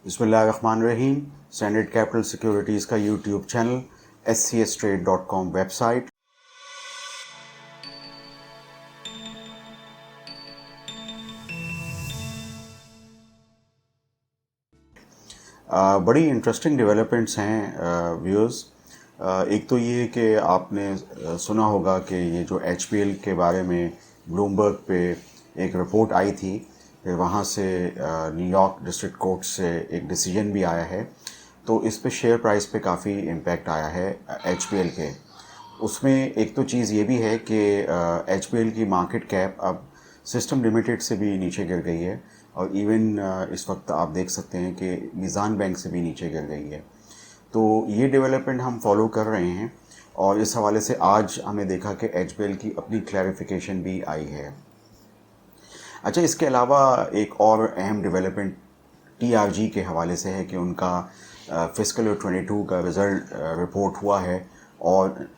बिस्मिल्लाहिर्रहमानिर्रहीम। Standard capital securities का YouTube channel, scstrade.com website. बड़ी इंटरेस्टिंग डेवलपमेंट्स हैं व्यूअर्स। एक तो ये कि आपने सुना होगा कि ये जो HPL के बारे में ब्लूमबर्ग पे एक रिपोर्ट आई थी, फिर वहाँ से न्यूयॉर्क डिस्ट्रिक्ट कोर्ट से एक डिसीजन भी आया है। तो इस पे शेयर प्राइस पे काफ़ी इम्पैक्ट आया है HPL के। उसमें एक तो चीज़ ये भी है कि HPL की मार्केट कैप अब सिस्टम लिमिटेड से भी नीचे गिर गई है, और इवन इस वक्त आप देख सकते हैं कि मीज़ान बैंक से भी नीचे गिर गई है। तो ये डेवलपमेंट हम फॉलो कर रहे हैं, और इस हवाले से आज हमें देखा कि HPL की अपनी क्लैरिफिकेशन भी आई है। अच्छा, इसके अलावा एक और अहम डेवलपमेंट TRG के हवाले से है कि उनका फिस्कल 22 का रिज़ल्ट रिपोर्ट हुआ है, और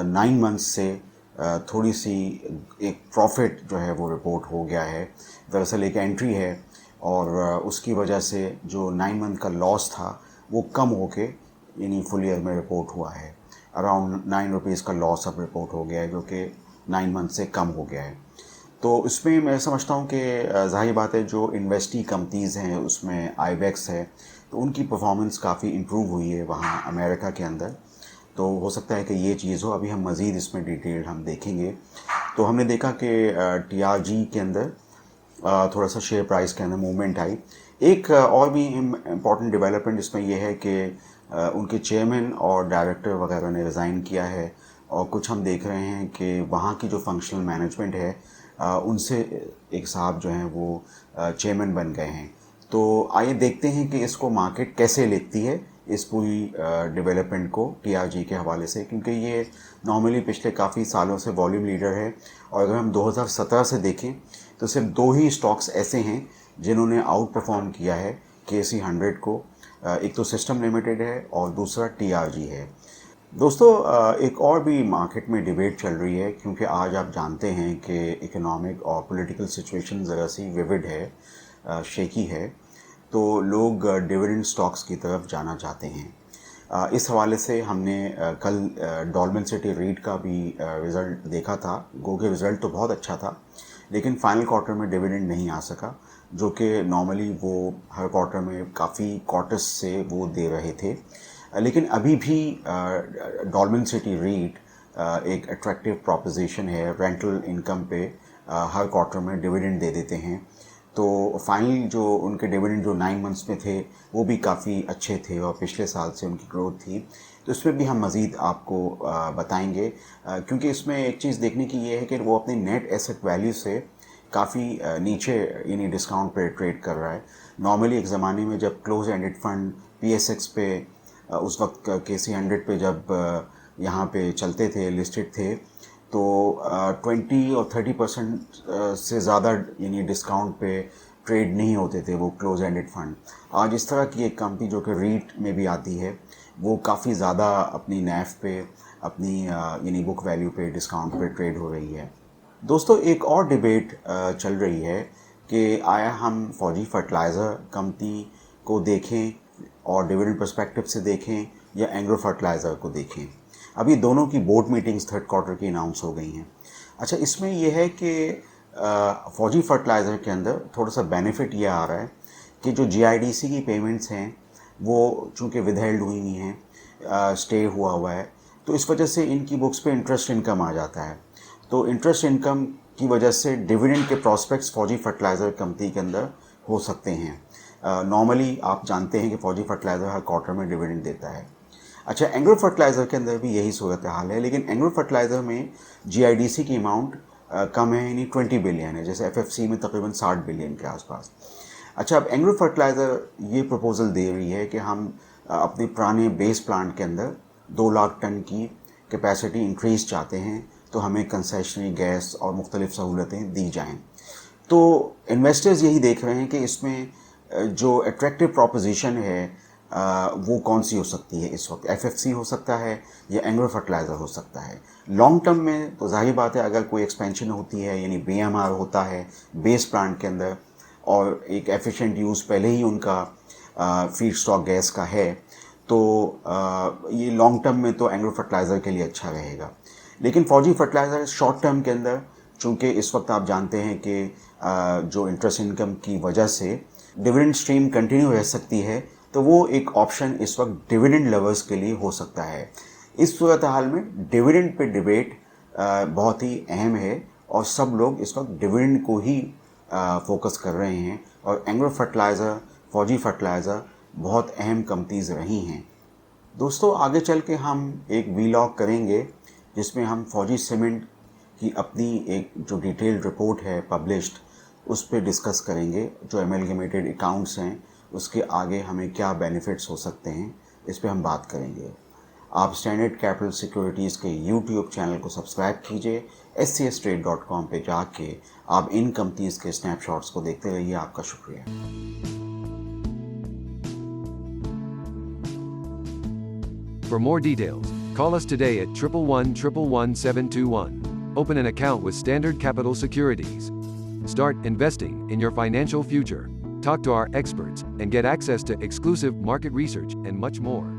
9 मंथ्स से थोड़ी सी एक प्रॉफिट जो है वो रिपोर्ट हो गया है। दरअसल एक एंट्री है, और उसकी वजह से जो 9 मंथ का लॉस था वो कम होके यानी फुल ईयर में रिपोर्ट हुआ है। अराउंड 9 रुपीज़ का लॉस अब रिपोर्ट हो गया है, जो कि 9 मंथ से कम हो गया है। तो इसमें मैं समझता हूँ कि ज़ाहिर बात है, जो इन्वेस्टी कंपनीज़ हैं उसमें आईबेक्स है, तो उनकी परफॉर्मेंस काफ़ी इम्प्रूव हुई है वहाँ अमेरिका के अंदर। तो हो सकता है कि ये चीज़ हो, अभी हम मज़ीद इसमें डिटेल हम देखेंगे। तो हमने देखा कि TRG के अंदर थोड़ा सा शेयर प्राइस के अंदर मूवमेंट आई। एक और भी इम्पॉर्टेंट डेवलपमेंट इसमें यह है कि उनके चेयरमैन और डायरेक्टर वगैरह ने रिज़ाइन किया है, और कुछ हम देख रहे हैं कि वहाँ की जो फंक्शनल मैनेजमेंट है उनसे एक साहब जो हैं वो चेयरमैन बन गए हैं। तो आइए देखते हैं कि इसको मार्केट कैसे लेती है, इस पूरी डेवलपमेंट को TRG के हवाले से, क्योंकि ये नॉर्मली पिछले काफ़ी सालों से वॉल्यूम लीडर है। और अगर हम 2017 से देखें तो सिर्फ 2 ही स्टॉक्स ऐसे हैं जिन्होंने आउट परफॉर्म किया है KC 100 को। एक तो सिस्टम लिमिटेड है और दूसरा TRG है। दोस्तों, एक और भी मार्केट में डिबेट चल रही है, क्योंकि आज आप जानते हैं कि इकोनॉमिक और पॉलिटिकल सिचुएशन ज़रा सी विविड है, शेकी है। तो लोग डिविडेंड स्टॉक्स की तरफ जाना चाहते हैं। इस हवाले से हमने कल डॉल्मेन सिटी रीट का भी रिज़ल्ट देखा था। गो के रिज़ल्ट तो बहुत अच्छा था, लेकिन फाइनल क्वार्टर में डिविडेंड नहीं आ सका, जो कि नॉर्मली वो हर क्वार्टर में काफ़ी क्वार्टर्स से वो दे रहे थे। लेकिन अभी भी डॉल्मेन सिटी रीट एक अट्रैक्टिव प्रोपोजिशन है। रेंटल इनकम पे हर क्वार्टर में डिविडेंड दे देते हैं। तो फाइनल जो उनके डिविडेंड जो 9 मंथ्स में थे वो भी काफ़ी अच्छे थे, और पिछले साल से उनकी ग्रोथ थी। तो इसमें भी हम मज़ीद आपको बताएंगे, क्योंकि इसमें एक चीज़ देखने की ये है कि वो अपने नेट एसेट वैल्यू से काफ़ी नीचे यानी डिस्काउंट पे ट्रेड कर रहा है। नॉर्मली एक ज़माने में जब क्लोज एंडेड फंड PSX पे उस वक्त KC 100 पे जब यहाँ पे चलते थे, लिस्टेड थे, तो 20 और 30% से ज़्यादा यानी डिस्काउंट पे ट्रेड नहीं होते थे वो क्लोज एंडेड फंड। आज इस तरह की एक कंपनी जो कि रीट में भी आती है, वो काफ़ी ज़्यादा अपनी NAV पे, अपनी यानी बुक वैल्यू पे डिस्काउंट पे ट्रेड हो रही है। दोस्तों, एक और डिबेट चल रही है कि आया हम फौजी फर्टिलाइज़र कंपनी को देखें और डिविडेंड पर्सपेक्टिव से देखें, या एंग्रो फर्टिलाइज़र को देखें। अभी दोनों की बोर्ड मीटिंग्स थर्ड क्वार्टर की अनाउंस हो गई हैं। अच्छा, इसमें यह है कि फौजी फर्टिलाइज़र के अंदर थोड़ा सा बेनिफिट ये आ रहा है कि जो GIDC की पेमेंट्स हैं वो चूँकि विदहेल्ड हुई हुई हैं, स्टे हुआ है, तो इस वजह से इनकी बुक्स पे इंटरेस्ट इनकम आ जाता है। तो इंटरेस्ट इनकम की वजह से डिविडेंड के प्रॉस्पेक्ट्स फौजी फर्टिलाइज़र कंपनी के अंदर हो सकते हैं। नॉर्मली आप जानते हैं कि फौजी फर्टिलाइज़र हर क्वार्टर में डिविडेंड देता है। अच्छा, एंग्रो फर्टिलाइज़र के अंदर भी यही सूरत हाल है, लेकिन एंग्रो फर्टिलाइज़र में GIDC की अमाउंट कम है, यानी 20 बिलियन है, जैसे FFC में तकरीबन 60 बिलियन के आसपास। अच्छा, अब एंग्रो फर्टिलाइज़र ये प्रपोज़ल दे रही है कि हम अपने पुराने बेस प्लांट के अंदर 2 लाख टन की कैपेसिटी इंक्रीज़ चाहते हैं, तो हमें कंसेशनरी गैस और मुख्तलिफ़ सहूलतें दी जाएँ। तो इन्वेस्टर्स यही देख रहे हैं कि इसमें जो अट्रैक्टिव प्रोपोजिशन है वो कौन सी हो सकती है इस वक्त। FFC हो सकता है या एंग्रो फर्टिलाइज़र हो सकता है। लॉन्ग टर्म में तो जाहिर बात है, अगर कोई एक्सपेंशन होती है, यानी BMR होता है बेस प्लांट के अंदर, और एक एफिशिएंट यूज़ पहले ही उनका फीड स्टॉक गैस का है, तो ये लॉन्ग टर्म में तो एग्रो फर्टिलाइज़र के लिए अच्छा रहेगा। लेकिन फौजी फर्टिलाइज़र शॉर्ट टर्म के अंदर, चूँकि इस वक्त आप जानते हैं कि जो इंटरेस्ट इनकम की वजह से डिविडेंड स्ट्रीम कंटिन्यू रह सकती है, तो वो एक ऑप्शन इस वक्त डिविडेंड लवर्स के लिए हो सकता है। इस सूरत हाल में डिविडेंड पे डिबेट बहुत ही अहम है और सब लोग इस वक्त डिविडेंड को ही फोकस कर रहे हैं, और एग्रो फर्टिलाइज़र, फौजी फर्टिलाइज़र बहुत अहम कंपनीज रही हैं। दोस्तों, आगे चल के हम एक वीलॉग करेंगे जिसमें हम फौजी सीमेंट की अपनी एक जो डिटेल्ड रिपोर्ट है पब्लिश्ड, उस पर डिस्कस करेंगे। जो एमलगमेटेड अकाउंट्स हैं उसके आगे हमें क्या बेनिफिट्स हो सकते हैं, इस पर हम बात करेंगे। आप स्टैंडर्ड कैपिटल सिक्योरिटीज़ के यूट्यूब चैनल को सब्सक्राइब कीजिए। scstrade.com पे जाके आप इन कंपनीज़ के स्नैपशॉट्स को देखते रहिए। आपका शुक्रिया। For more details, call us today at 111-111-721. Open an account with Standard Capital Securities. Start investing in your financial future. Talk to our experts and get access to exclusive market research and much more.